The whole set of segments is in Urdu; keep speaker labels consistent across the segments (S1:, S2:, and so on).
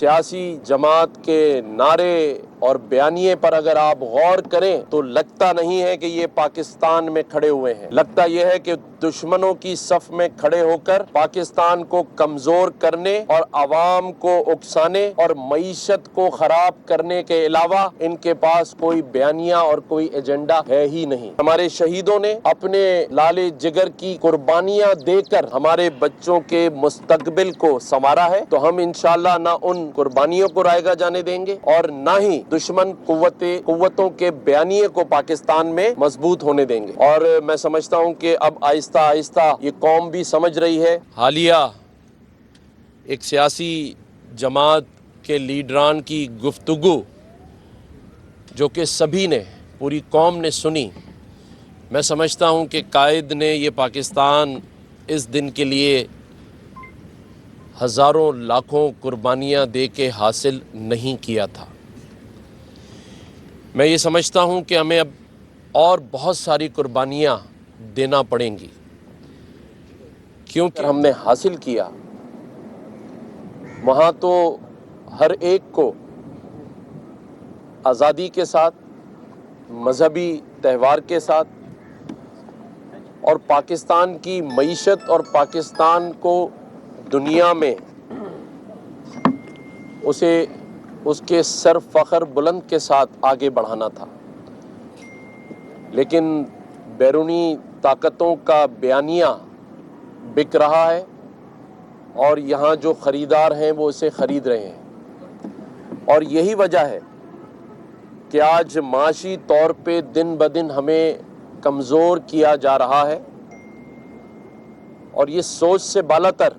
S1: سیاسی جماعت کے نعرے اور بیانیے پر اگر آپ غور کریں تو لگتا نہیں ہے کہ یہ پاکستان میں کھڑے ہوئے ہیں، لگتا یہ ہے کہ دشمنوں کی صف میں کھڑے ہو کر پاکستان کو کمزور کرنے اور عوام کو اکسانے اور معیشت کو خراب کرنے کے علاوہ ان کے پاس کوئی بیانیہ اور کوئی ایجنڈا ہے ہی نہیں۔ ہمارے شہیدوں نے اپنے لال جگر کی قربانیاں دے کر ہمارے بچوں کے مستقبل کو سنوارا ہے، تو ہم انشاءاللہ نہ ان قربانیوں کو رائیگاں جانے دیں گے اور نہ ہی دشمن قوتوں کے بیانیے کو پاکستان میں مضبوط ہونے دیں گے۔ اور میں سمجھتا ہوں کہ اب آہستہ آہستہ یہ قوم بھی سمجھ رہی ہے۔ حالیہ ایک سیاسی جماعت کے لیڈران کی گفتگو جو کہ سبھی نے، پوری قوم نے سنی، میں سمجھتا ہوں کہ قائد نے یہ پاکستان اس دن کے لیے ہزاروں لاکھوں قربانیاں دے کے حاصل نہیں کیا تھا۔ میں یہ سمجھتا ہوں کہ ہمیں اب اور بہت ساری قربانیاں دینا پڑیں گی، کیونکہ ہم نے حاصل کیا وہاں تو ہر ایک کو آزادی کے ساتھ، مذہبی تہوار کے ساتھ اور پاکستان کی معیشت اور پاکستان کو دنیا میں اس کے سر فخر بلند کے ساتھ آگے بڑھانا تھا، لیکن بیرونی طاقتوں کا بیانیہ بک رہا ہے اور یہاں جو خریدار ہیں وہ اسے خرید رہے ہیں، اور یہی وجہ ہے کہ آج معاشی طور پہ دن بدن ہمیں کمزور کیا جا رہا ہے، اور یہ سوچ سے بالاتر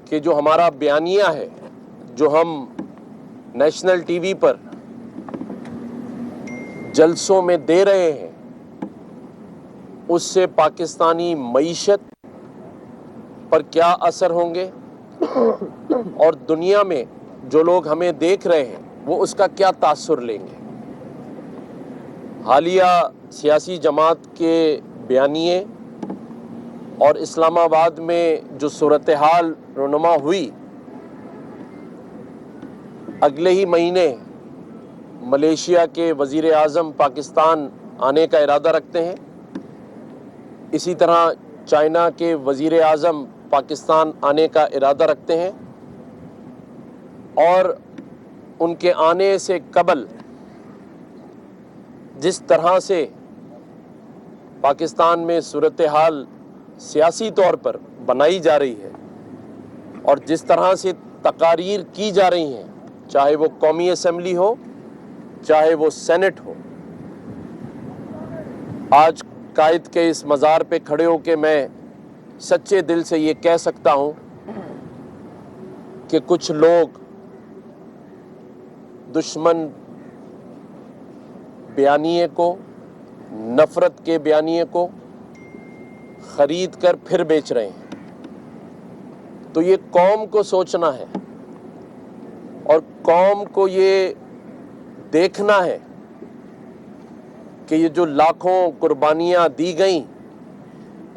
S1: کہ جو ہمارا بیانیہ ہے، جو ہم نیشنل ٹی وی پر جلسوں میں دے رہے ہیں، اس سے پاکستانی معیشت پر کیا اثر ہوں گے اور دنیا میں جو لوگ ہمیں دیکھ رہے ہیں وہ اس کا کیا تاثر لیں گے۔ حالیہ سیاسی جماعت کے بیانیے اور اسلام آباد میں جو صورتحال رونما ہوئی، اگلے ہی مہینے ملیشیا کے وزیر اعظم پاکستان آنے کا ارادہ رکھتے ہیں، اسی طرح چائنا کے وزیر اعظم پاکستان آنے کا ارادہ رکھتے ہیں، اور ان کے آنے سے قبل جس طرح سے پاکستان میں صورتحال سیاسی طور پر بنائی جا رہی ہے اور جس طرح سے تقاریر کی جا رہی ہیں، چاہے وہ قومی اسمبلی ہو چاہے وہ سینٹ ہو، آج قائد کے اس مزار پہ کھڑے ہو کے میں سچے دل سے یہ کہہ سکتا ہوں کہ کچھ لوگ دشمن بیانیے کو، نفرت کے بیانیے کو خرید کر پھر بیچ رہے ہیں۔ تو یہ قوم کو سوچنا ہے اور قوم کو یہ دیکھنا ہے کہ یہ جو لاکھوں قربانیاں دی گئیں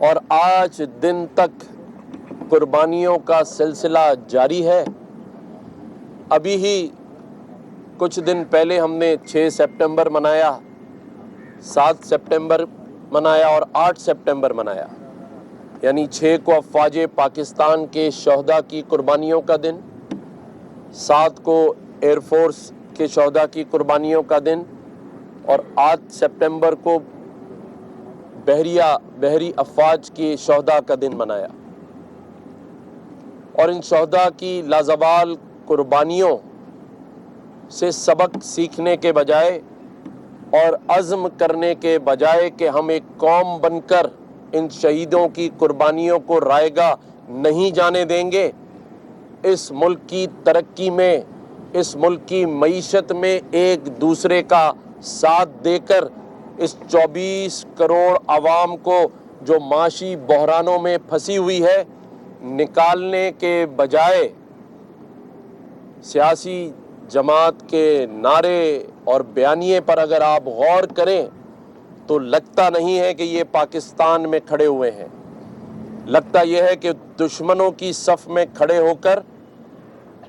S1: اور آج دن تک قربانیوں کا سلسلہ جاری ہے۔ ابھی ہی کچھ دن پہلے ہم نے 6 سپٹمبر منایا، 7 سپٹمبر منایا اور 8 سپٹمبر منایا، یعنی 6 کو افواج پاکستان کے شہداء کی قربانیوں کا دن، 7 کو ایئر فورس کے شہداء کی قربانیوں کا دن، اور 8 سپٹمبر کو بحری افواج کی شہداء کا دن منایا۔ اور ان شہداء کی لازوال قربانیوں سے سبق سیکھنے کے بجائے اور عزم کرنے کے بجائے کہ ہم ایک قوم بن کر ان شہیدوں کی قربانیوں کو رائیگاں نہیں جانے دیں گے، اس ملک کی ترقی میں، اس ملک کی معیشت میں ایک دوسرے کا ساتھ دے کر اس 24 کروڑ عوام کو جو معاشی بحرانوں میں پھنسی ہوئی ہے نکالنے کے بجائے سیاسی جماعت کے نعرے اور بیانیے پر اگر آپ غور کریں تو لگتا نہیں ہے کہ یہ پاکستان میں کھڑے ہوئے ہیں، لگتا یہ ہے کہ دشمنوں کی صف میں کھڑے ہو کر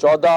S1: 14